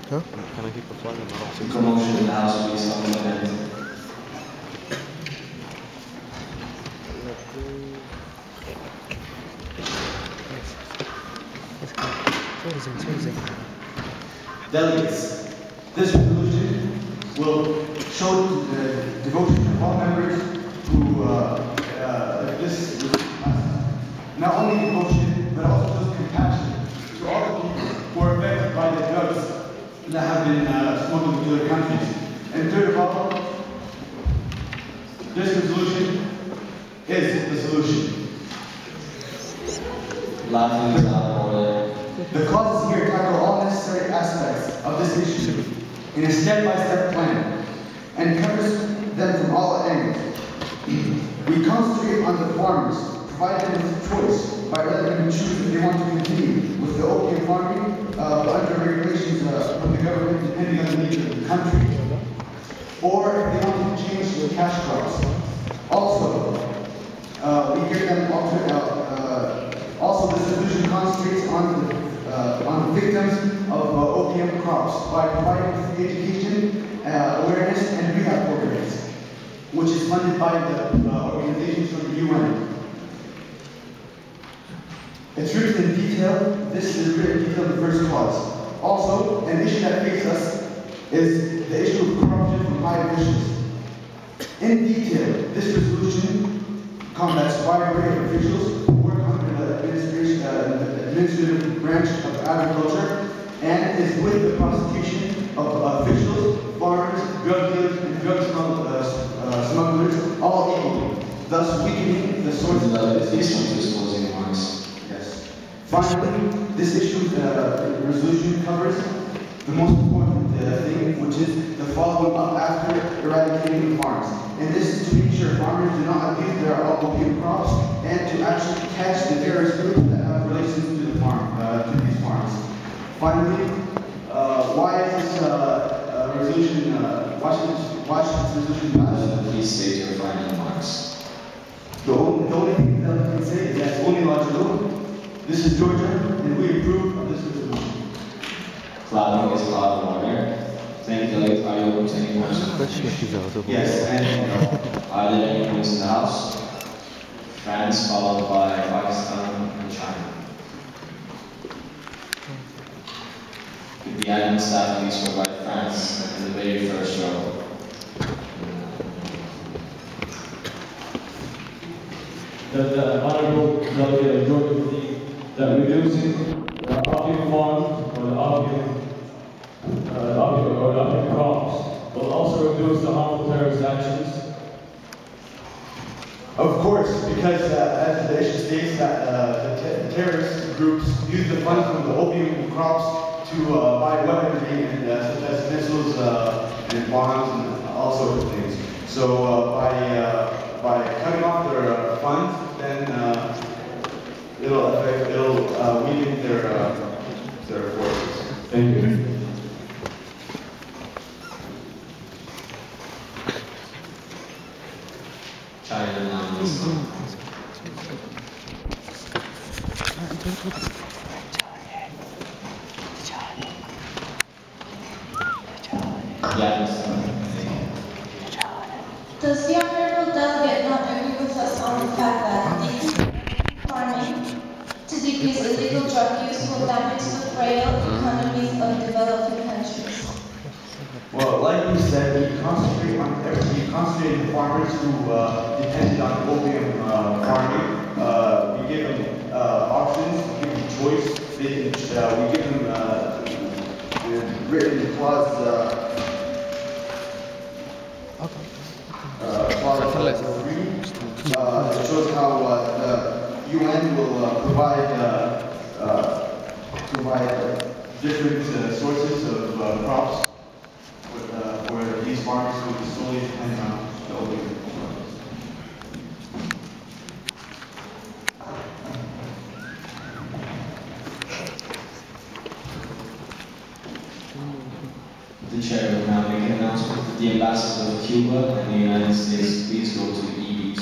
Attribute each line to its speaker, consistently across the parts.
Speaker 1: Huh? Can I keep the flag and not
Speaker 2: Commotion in the house, please. I'll be there.
Speaker 3: Delegates, this resolution will show the devotion of all members who, this not only devotion, but also shows compassion to all the people who are affected by the drugs that have been smuggled into their countries. And third of all, this resolution is the solution.
Speaker 2: Laughing is out of order.
Speaker 3: The clauses here tackle all necessary aspects of this issue in a step-by-step plan and covers them from all angles. We concentrate on the farmers, provide them with choice by letting them choose if they want to continue with the opium farming under regulations from the government depending on the needs of the country, or if they want to change to cash crops. Also, we give them also, this resolution concentrates on the victims of opium crops by providing free education, awareness, and rehab programs, which is funded by the organizations from the UN. It's written in detail. This is written in detail in the first clause. Also, an issue that faces us is the issue of corruption from high officials. In detail, this resolution combats wide array of officials who work under the administrative branch of agriculture and is with the prosecution of officials, farmers, drug dealers, and drug smugglers all equally, thus weakening the source of this issue. Yes. Finally, this issue, the resolution covers the most important thing, which is the following up after eradicating the farms. And this is to make sure farmers do not abuse their opium crops and to actually catch the terrorist groups that have relations to the farm, to these farms. Finally, why is this resolution? Why should this resolution pass?
Speaker 2: Please state your final remarks.
Speaker 3: The only thing that I can say is that it's only logical. This is Georgia, and we approve of this resolution.
Speaker 2: Clapping is allowed in order. Thank you, Delegate. Are you open to any questions?
Speaker 3: Yes, and
Speaker 2: are there any points in the House? France, followed by Pakistan and China. Could the admin staff please provide France in the very first row?
Speaker 4: The Honorable Delegate Georgia believes that reducing the opium farms or the opium crops will also reduce the harmful terrorist actions.
Speaker 3: of course, because as the issue states that the terrorist groups use the funds from the opium crops to buy weaponry and such as missiles and bombs and all sorts of things. So by cutting off their funds, then it'll weaken their forces.
Speaker 4: Thank you.
Speaker 2: China now. Yes.
Speaker 5: Does the Honorable Delegate not agree with us on the fact that farming to decrease illegal drug use will damage the frail economies of developing countries?
Speaker 3: Well, like you said, we concentrate on the farmers who depended on opium farming. We give them options, we give them choice. We give them written clause. Clause 3 it shows how the UN will provide different sources of crops for these farmers who are solely dependent on the opium.
Speaker 2: The chair will now make an announcement that the ambassadors of Cuba and the United States please go to EB2.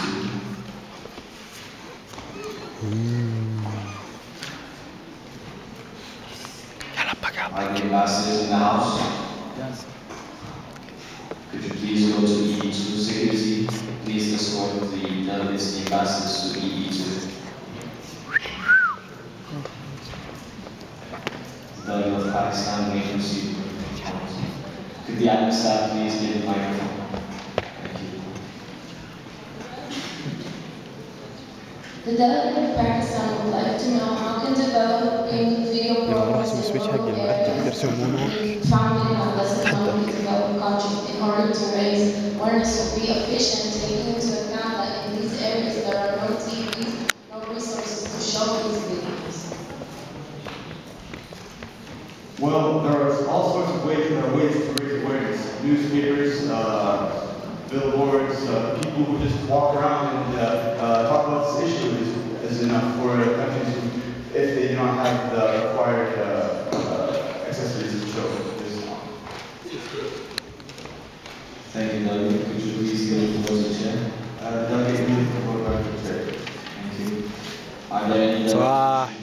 Speaker 2: I the ambassadors in the house. Could you please go to EE2 security? Please escort the delegates and ambassadors to EE2. The delegate of Pakistan may proceed. Could the admin staff please give the microphone? Thank you.
Speaker 5: The delegate of Pakistan would like to know how can developing video programs in rural areas be founded on less economically developed countries in order to raise awareness will be efficient, taking into account that in these areas there are no TVs, no resources to show these videos.
Speaker 3: Well, there are all sorts of ways to raise awareness. Newspapers, billboards, people who just walk around and talk about this issue is enough for countries if they do not have the required accessories to show this.
Speaker 2: Thank you, Delegate. Could you please give the floor to the chair?
Speaker 3: Delegate, you need to go back to the chair.
Speaker 2: Thank you. Are there any